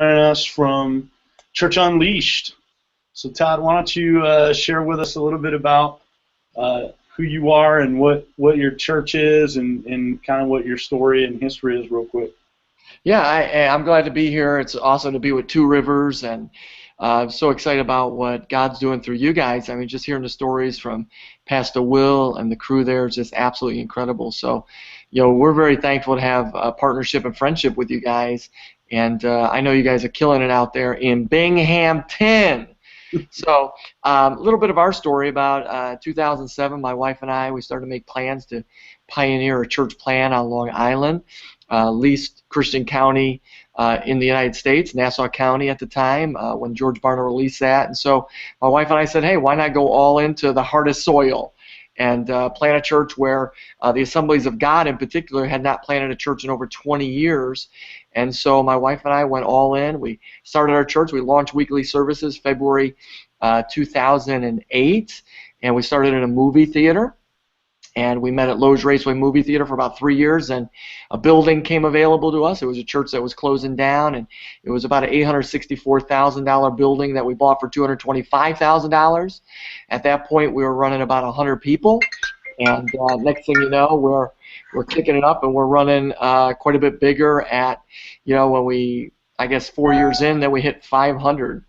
us from Church Unleashed. So, Todd, why don't you share with us a little bit about who you are and what your church is and kind of what your story and history is, real quick. Yeah, I'm glad to be here. It's awesome to be with Two Rivers, and I'm so excited about what God's doing through you guys. I mean, just hearing the stories from Pastor Will and the crew there is just absolutely incredible. So, we're very thankful to have a partnership and friendship with you guys, and I know you guys are killing it out there in Binghamton. So, a little bit of our story about 2007, my wife and I, we started to make plans to pioneer a church plan on Long Island, least Christian county in the United States, Nassau County at the time, when George Barna released that. And so my wife and I said, hey, why not go all into the hardest soil and plant a church where the Assemblies of God in particular had not planted a church in over 20 years. And so my wife and I went all in. We started our church. We launched weekly services February 2008, and we started in a movie theater. And we met at Lowe's Raceway Movie Theater for about 3 years, and a building came available to us. It was a church that was closing down, and it was about an $864,000 building that we bought for $225,000. At that point, we were running about 100 people, and next thing you know, we're kicking it up, and we're running quite a bit bigger. At when we, I guess 4 years in, then we hit 500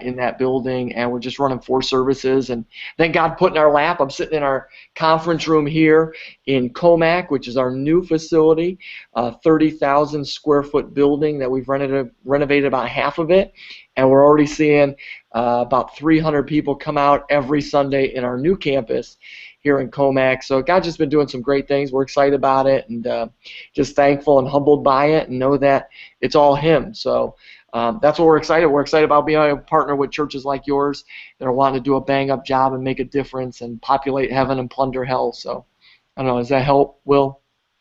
in that building, and we're just running 4 services. And then God put in our lap. I'm sitting in our conference room here in Comac, which is our new facility, 30,000 square foot building that we've renovated about half of it, and we're already seeing about 300 people come out every Sunday in our new campus here in Comac. So God's just been doing some great things. We're excited about it, and just thankful and humbled by it, and know that it's all Him. So that's what we're excited. We're excited about being able to partner with churches like yours that are wanting to do a bang-up job and make a difference and populate heaven and plunder hell. So, I don't know, does that help, Will?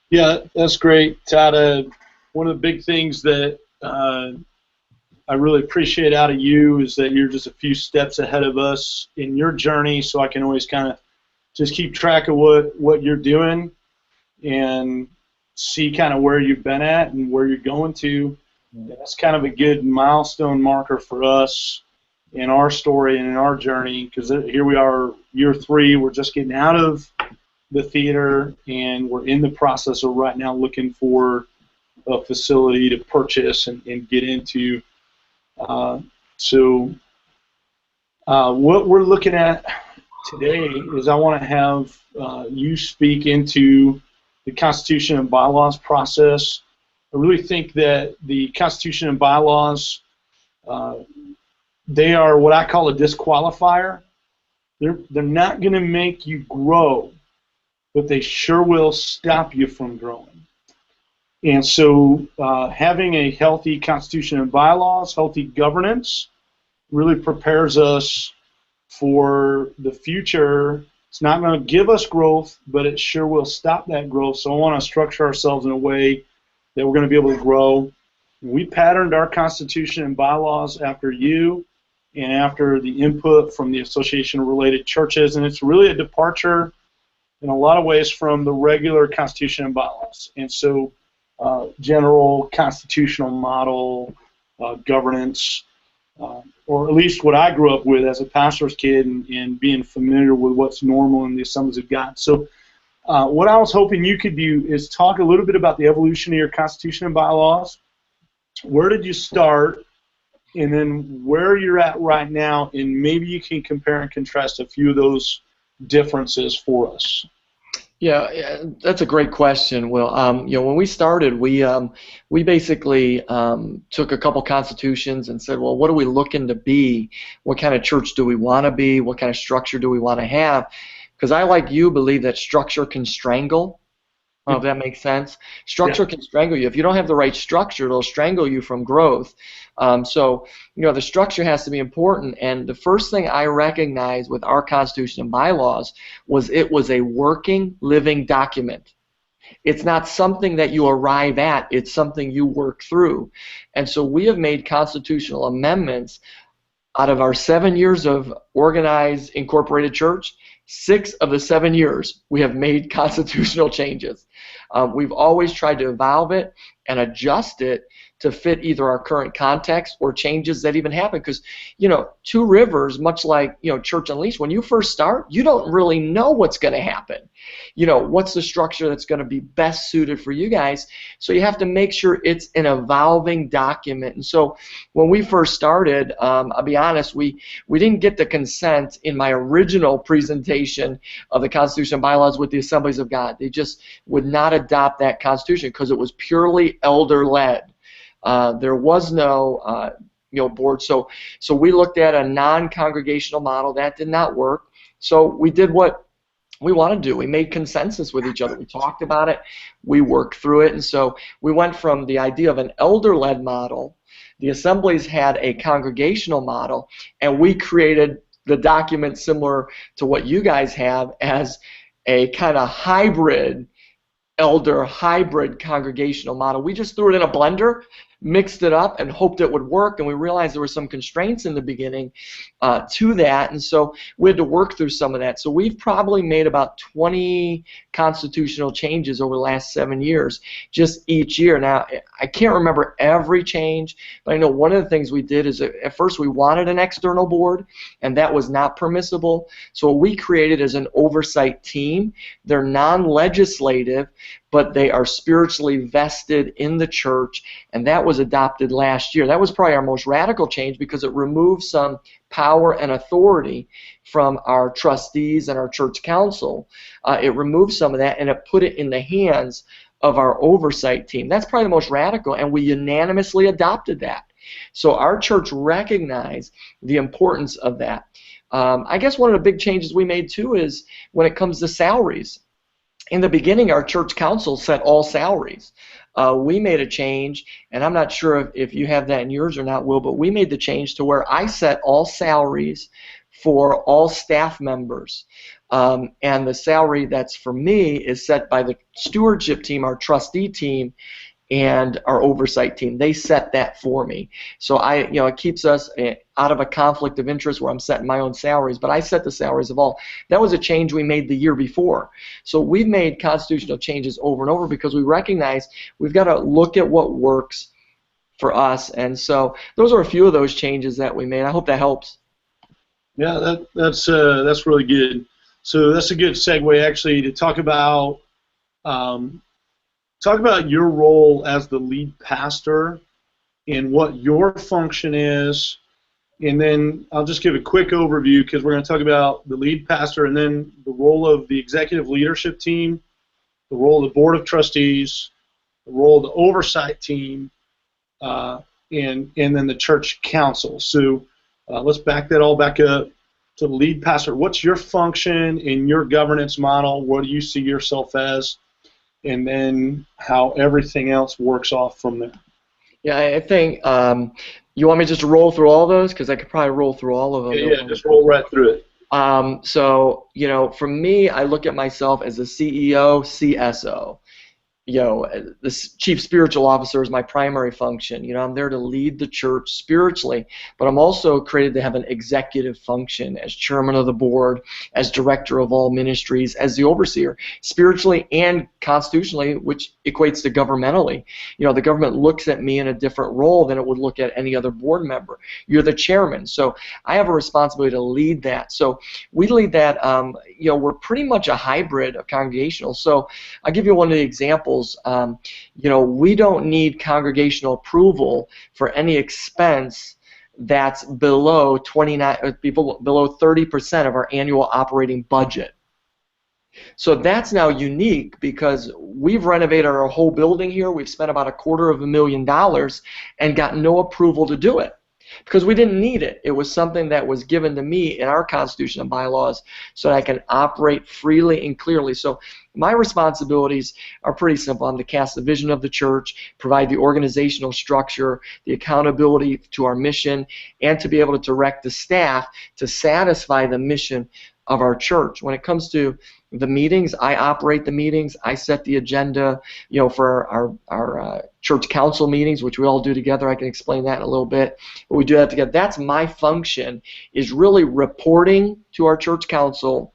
Yeah, that's great, Todd. One of the big things that I really appreciate out of you is that you're just a few steps ahead of us in your journey, so I can always kind of just keep track of what you're doing and see kind of where you've been at and where you're going to. That's kind of a good milestone marker for us in our story and in our journey, because here we are, year 3. We're just getting out of the theater, and we're in the process of right now looking for a facility to purchase and get into. So what we're looking at today is I want to have you speak into the Constitution and bylaws process. I really think that the Constitution and bylaws, they are what I call a disqualifier. They're not going to make you grow, but they sure will stop you from growing. And so having a healthy Constitution and bylaws, healthy governance, really prepares us for the future. It's not going to give us growth, but it sure will stop that growth. So I want to structure ourselves in a way that we're going to be able to grow. We patterned our Constitution and bylaws after you and after the input from the Association of Related Churches, and it's really a departure in a lot of ways from the regular Constitution and bylaws. And so general constitutional model governance, or at least what I grew up with as a pastor's kid, and being familiar with what's normal in the Assemblies of God. So what I was hoping you could do is talk a little bit about the evolution of your Constitution and bylaws. Where did you start, and then where you're at right now, and maybe you can compare and contrast a few of those differences for us. Yeah, that's a great question. Well, when we started, we basically took a couple constitutions and said, well, what are we looking to be? What kind of church do we want to be? What kind of structure do we want to have? Because I, like you, believe that structure can strangle. I don't know if that makes sense. Structure can strangle you. If you don't have the right structure, it'll strangle you from growth. So, the structure has to be important. And the first thing I recognized with our Constitution and bylaws was it was a working, living document. It's not something that you arrive at. It's something you work through. And so we have made constitutional amendments out of our 7 years of organized, incorporated church, 6 of the 7 years we have made constitutional changes. We've always tried to evolve it and adjust it to fit either our current context or changes that even happen. Because, Two Rivers, much like, Church Unleashed, when you first start, you don't really know what's going to happen. What's the structure that's going to be best suited for you guys? So you have to make sure it's an evolving document. And so when we first started, I'll be honest, we didn't get the consent in my original presentation of the Constitution and bylaws with the Assemblies of God. They just would not adopt that Constitution because it was purely elder-led. There was no board. So we looked at a non-congregational model. That did not work. So we did what we want to do. We made consensus with each other. We talked about it. We worked through it. And so we went from the idea of an elder-led model. The assemblies had a congregational model, and we created the document similar to what you guys have as a kind of hybrid congregational model. We just threw it in a blender, mixed it up, and hoped it would work, and we realized there were some constraints in the beginning to that, and so we had to work through some of that. So we've probably made about 20 constitutional changes over the last 7 years, just each year. Now, I can't remember every change, but I know one of the things we did is at first we wanted an external board, and that was not permissible. So what we created is an oversight team. They're non-legislative, but they are spiritually vested in the church, and that was adopted last year. That was probably our most radical change because it removed some power and authority from our trustees and our church council. It removed some of that, and it put it in the hands of our oversight team. That's probably the most radical, and we unanimously adopted that. So our church recognized the importance of that. I guess one of the big changes we made too is when it comes to salaries. In the beginning, our church council set all salaries. We made a change, and I'm not sure if you have that in yours or not, Will, but we made the change to where I set all salaries for all staff members. And the salary that's for me is set by the stewardship team, our trustee team, and our oversight team. They set that for me. So it keeps us out of a conflict of interest where I'm setting my own salaries, but I set the salaries of all. That was a change we made the year before. So we've made constitutional changes over and over because we recognize we've got to look at what works for us. And so those are a few of those changes that we made. I hope that helps. Yeah, that's really good. So that's a good segue actually to talk about your role as the lead pastor and what your function is, and then I'll just give a quick overview because we're going to talk about the lead pastor and then the role of the executive leadership team, the role of the board of trustees, the role of the oversight team, and then the church council. So let's back that all back up to the lead pastor. What's your function in your governance model? What do you see yourself as? And then how everything else works off from there. Yeah, I think you want me just to roll through all those? Because I could probably roll through all of them. Yeah, just roll right through it. So, for me, I look at myself as a CEO, CSO. The chief spiritual officer is my primary function. I'm there to lead the church spiritually, but I'm also created to have an executive function as chairman of the board, as director of all ministries, as the overseer, spiritually and constitutionally, which equates to governmentally. The government looks at me in a different role than it would look at any other board member. You're the chairman, so I have a responsibility to lead that. So we lead that. We're pretty much a hybrid of congregational. So I'll give you one of the examples. We don't need congregational approval for any expense that's below 30% of our annual operating budget. So that's now unique because we've renovated our whole building here. We've spent about $250,000 and got no approval to do it because we didn't need it. It was something that was given to me in our Constitution and bylaws so that I can operate freely and clearly. So my responsibilities are pretty simple. I'm to cast the vision of the church, provide the organizational structure, the accountability to our mission, and to be able to direct the staff to satisfy the mission of our church. When it comes to the meetings. I operate the meetings. I set the agenda, for our church council meetings, which we all do together. I can explain that in a little bit, but we do that together. That's my function, is really reporting to our church council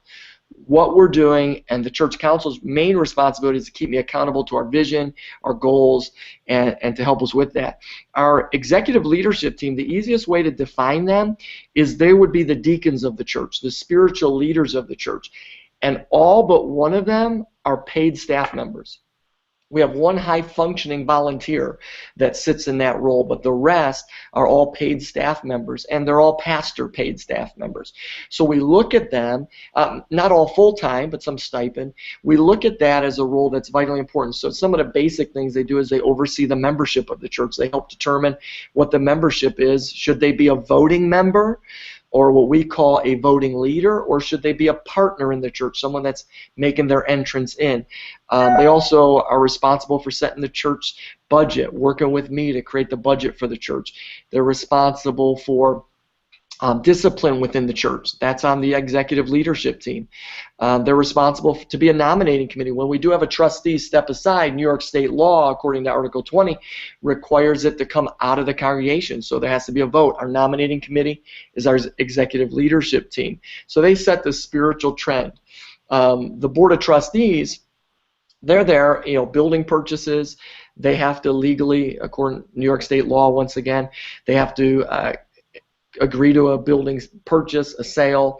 what we're doing, and the church council's main responsibility is to keep me accountable to our vision, our goals, and to help us with that. Our executive leadership team, the easiest way to define them is they would be the deacons of the church, the spiritual leaders of the church, and all but one of them are paid staff members. We have one high-functioning volunteer that sits in that role, but the rest are all paid staff members, and they're all pastor-paid staff members. So we look at them, not all full-time, but some stipend. We look at that as a role that's vitally important. So some of the basic things they do is they oversee the membership of the church. They help determine what the membership is. Should they be a voting member, or what we call a voting leader, or should they be a partner in the church, someone that's making their entrance in? They also are responsible for setting the church budget, working with me to create the budget for the church. They're responsible for discipline within the church. That's on the executive leadership team. They're responsible to be a nominating committee. When we do have a trustee step aside, New York State law, according to Article 20, requires it to come out of the congregation. So there has to be a vote. Our nominating committee is our executive leadership team. So they set the spiritual trend. The board of trustees, they're there, building purchases. They have to legally, according to New York State law, once again, they have to agree to a building purchase, a sale.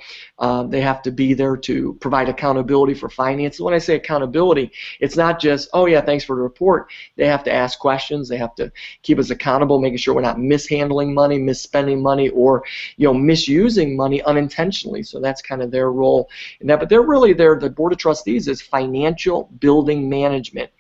They have to be there to provide accountability for finance. When I say accountability, it's not just, oh yeah, thanks for the report. They have to ask questions. They have to keep us accountable, making sure we're not mishandling money, misspending money, or misusing money unintentionally. So that's kind of their role in that. But they're really there. The board of trustees is financial building management.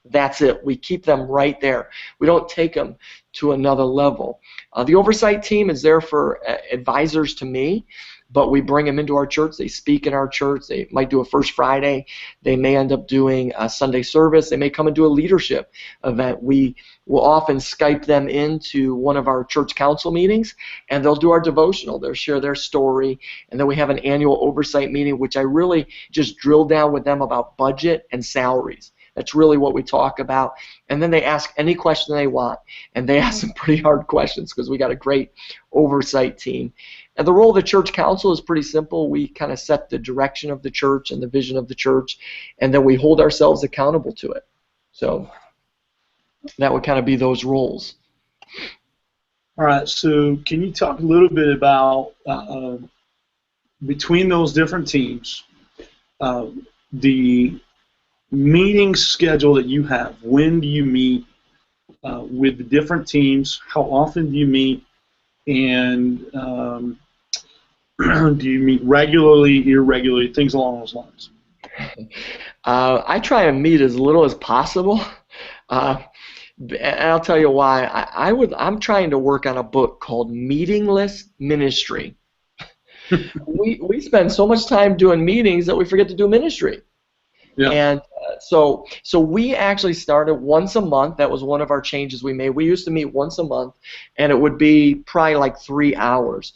That's it. We keep them right there. We don't take them to another level. The oversight team is there for advisors to me, but we bring them into our church. They speak in our church. They might do a First Friday. They may end up doing a Sunday service. They may come and do a leadership event. We will often Skype them into one of our church council meetings, and they'll do our devotional. They'll share their story, and then we have an annual oversight meeting, which I really just drill down with them about budget and salaries. That's really what we talk about. And then they ask any question they want. And they ask some pretty hard questions because we got a great oversight team. And the role of the church council is pretty simple. We kind of set the direction of the church and the vision of the church, and then we hold ourselves accountable to it. So that would kind of be those roles. All right, so can you talk a little bit about, between those different teams, the meeting schedule that you have? When do you meet with the different teams? How often do you meet? And do you meet regularly, irregularly, things along those lines? I try and meet as little as possible. And I'll tell you why. I'm trying to work on a book called Meatingless Ministry. we spend so much time doing meetings that we forget to do ministry. Yeah. And so we actually started once a month. That was one of our changes we made. We used to meet once a month, and it would be probably like 3 hours.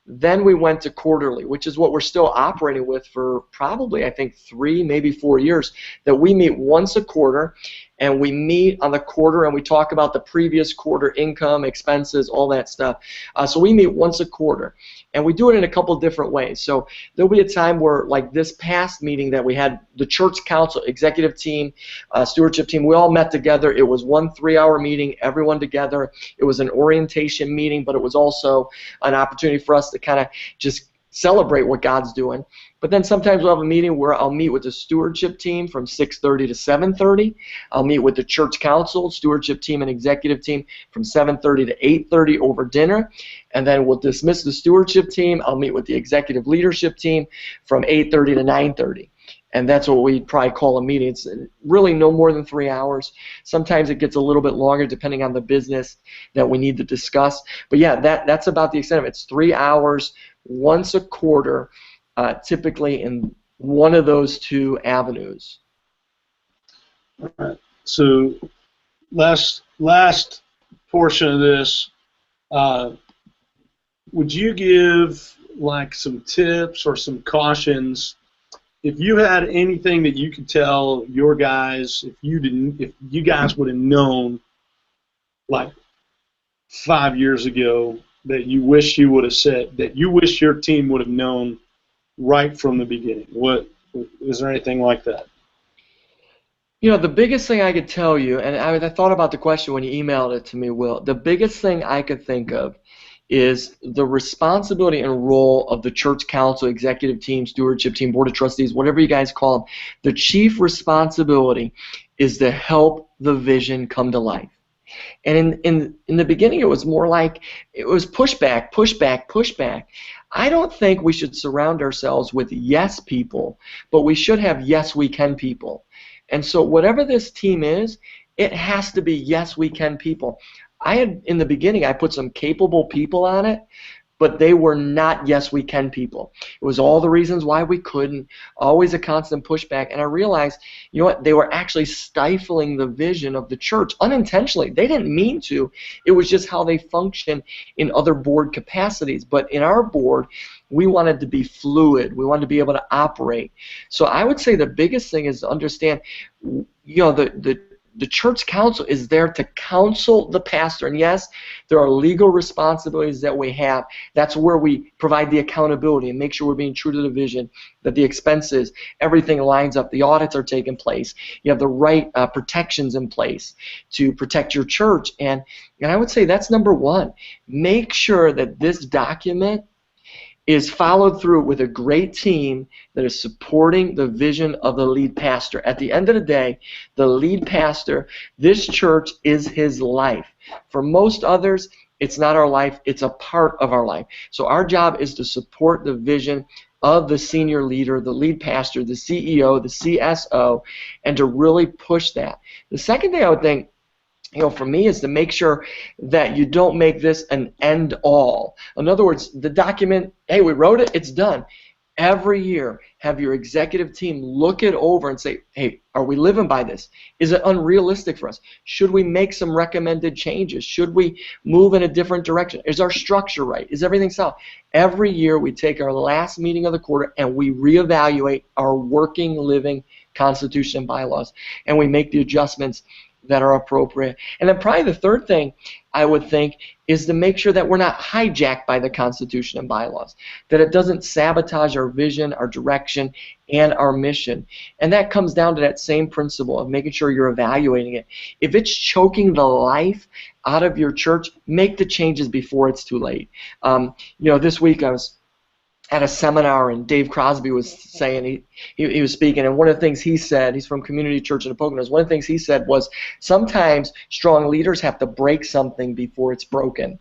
Then we went to quarterly, which is what we're still operating with for probably, I think, 3, maybe 4 years, that we meet once a quarter, and we meet on the quarter and we talk about the previous quarter income, expenses, all that stuff. So we meet once a quarter, and we do it in a couple different ways. So there'll be a time where, like this past meeting that we had, the church council, executive team, stewardship team, we all met together. It was one 3-hour meeting, everyone together. It was an orientation meeting, but it was also an opportunity for us to kind of just celebrate what God's doing. But then sometimes we'll have a meeting where I'll meet with the stewardship team from 6:30 to 7:30. I'll meet with the church council, stewardship team, and executive team from 7:30 to 8:30 over dinner. And then we'll dismiss the stewardship team. I'll meet with the executive leadership team from 8:30 to 9:30. And that's what we probably call a meeting. It's really no more than 3 hours. Sometimes it gets a little bit longer depending on the business that we need to discuss. But yeah, that's about the extent of it. It's 3 hours once a quarter, typically in one of those two avenues. All right. So last portion of this, would you give like some tips or some cautions if you had anything that you could tell your guys, if you guys would have known like 5 years ago that you wish you would have said, that you wish your team would have known right from the beginning, what is there anything like that? You know, the biggest thing I could tell you, and I thought about the question when you emailed it to me, Will, the biggest thing I could think of is the responsibility and role of the church council, executive team, stewardship team, board of trustees, whatever you guys call them. The chief responsibility is to help the vision come to life. And in the beginning, it was more like it was pushback, pushback, pushback. I don't think we should surround ourselves with yes people, but we should have yes we can people. And so whatever this team is, it has to be yes we can people. In the beginning, I put some capable people on it, but they were not yes we can people. It was all the reasons why we couldn't, always a constant pushback, and I realized, you know what, they were actually stifling the vision of the church unintentionally. They didn't mean to. It was just how they function in other board capacities. But in our board, we wanted to be fluid. We wanted to be able to operate. So I would say the biggest thing is to understand, you know, the church council is there to counsel the pastor. And yes, there are legal responsibilities that we have. That's where we provide the accountability and make sure we're being true to the vision, that the expenses, everything lines up, the audits are taking place. You have the right protections in place to protect your church. And I would say that's number one. Make sure that this document is followed through with a great team that is supporting the vision of the lead pastor. At the end of the day, the lead pastor, this church is his life. For most others, it's not our life, it's a part of our life. So our job is to support the vision of the senior leader, the lead pastor, the CEO, the CSO, and to really push that. The second thing I would think, you know, for me, is to make sure that you don't make this an end-all. In other words, the document, hey, we wrote it, it's done. Every year, have your executive team look it over and say, hey, are we living by this? Is it unrealistic for us? Should we make some recommended changes? Should we move in a different direction? Is our structure right? Is everything solid? Every year, we take our last meeting of the quarter and we reevaluate our working, living constitution and bylaws, and we make the adjustments that are appropriate. And then probably the third thing I would think is to make sure that we're not hijacked by the Constitution and bylaws, that it doesn't sabotage our vision, our direction, and our mission. And that comes down to that same principle of making sure you're evaluating it. If it's choking the life out of your church, make the changes before it's too late. You know, this week I was at a seminar, and Dave Crosby was saying, he was speaking, and one of the things he said, he's from Community Church in the Poconos, one of the things he said was, sometimes strong leaders have to break something before it's broken.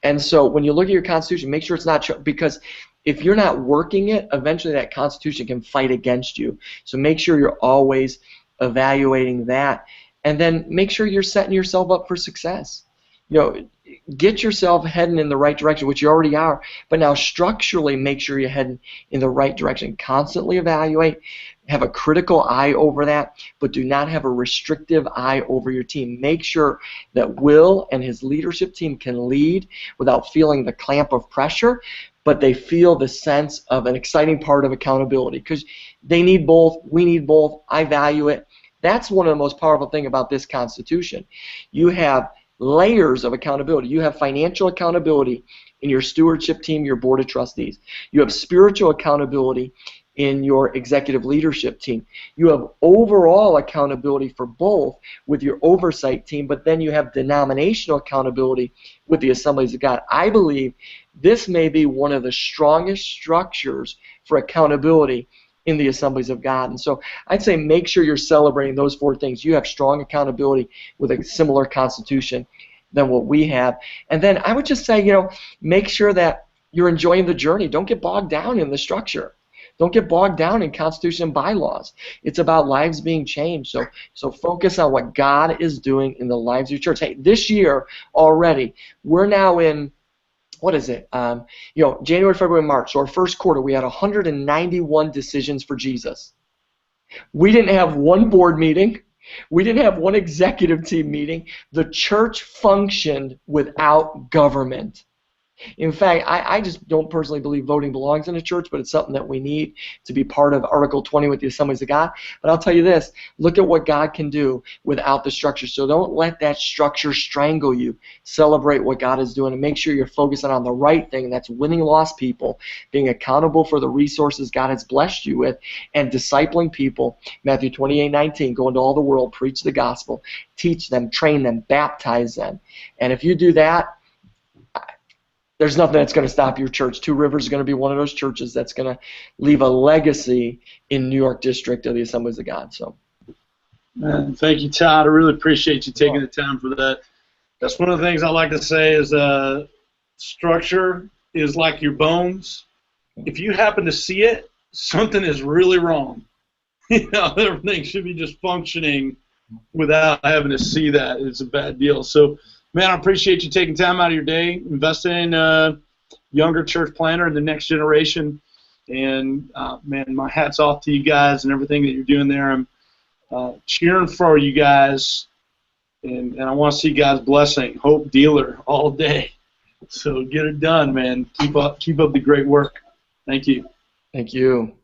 And so when you look at your Constitution, make sure it's not, because if you're not working it, eventually that Constitution can fight against you. So make sure you're always evaluating that, and then make sure you're setting yourself up for success. You know, get yourself heading in the right direction, which you already are, but now structurally make sure you're heading in the right direction. Constantly evaluate, have a critical eye over that, but do not have a restrictive eye over your team. Make sure that Will and his leadership team can lead without feeling the clamp of pressure, but they feel the sense of an exciting part of accountability, because they need both, we need both, I value it. That's one of the most powerful things about this Constitution. You have layers of accountability. You have financial accountability in your stewardship team, your board of trustees. You have spiritual accountability in your executive leadership team. You have overall accountability for both with your oversight team, but then you have denominational accountability with the Assemblies of God. I believe this may be one of the strongest structures for accountability in the Assemblies of God. And so I'd say make sure you're celebrating those four things. You have strong accountability with a similar constitution than what we have. And then I would just say, you know, make sure that you're enjoying the journey. Don't get bogged down in the structure. Don't get bogged down in Constitution and bylaws. It's about lives being changed. So focus on what God is doing in the lives of your church. Hey, this year already, we're now in, what is it? You know, January, February, March. So our first quarter, we had 191 decisions for Jesus. We didn't have one board meeting. We didn't have one executive team meeting. The church functioned without government. In fact, I just don't personally believe voting belongs in a church, but it's something that we need to be part of Article 20 with the Assemblies of God. But I'll tell you this, look at what God can do without the structure. So don't let that structure strangle you. Celebrate what God is doing and make sure you're focusing on the right thing. That's winning lost people, being accountable for the resources God has blessed you with, and discipling people. Matthew 28:19, go into all the world, preach the gospel, teach them, train them, baptize them. And if you do that, there's nothing that's going to stop your church. Two Rivers is going to be one of those churches that's going to leave a legacy in New York District of the Assemblies of God. So, thank you, Todd. I really appreciate you taking the time for that. That's one of the things I like to say is structure is like your bones. If you happen to see it, something is really wrong. Everything should be just functioning without having to see that. It's a bad deal. So, man, I appreciate you taking time out of your day, investing in a younger church planter in the next generation. And, man, my hat's off to you guys and everything that you're doing there. I'm cheering for you guys, and I want to see God's blessing. Hope dealer all day. So get it done, man. Keep up the great work. Thank you. Thank you.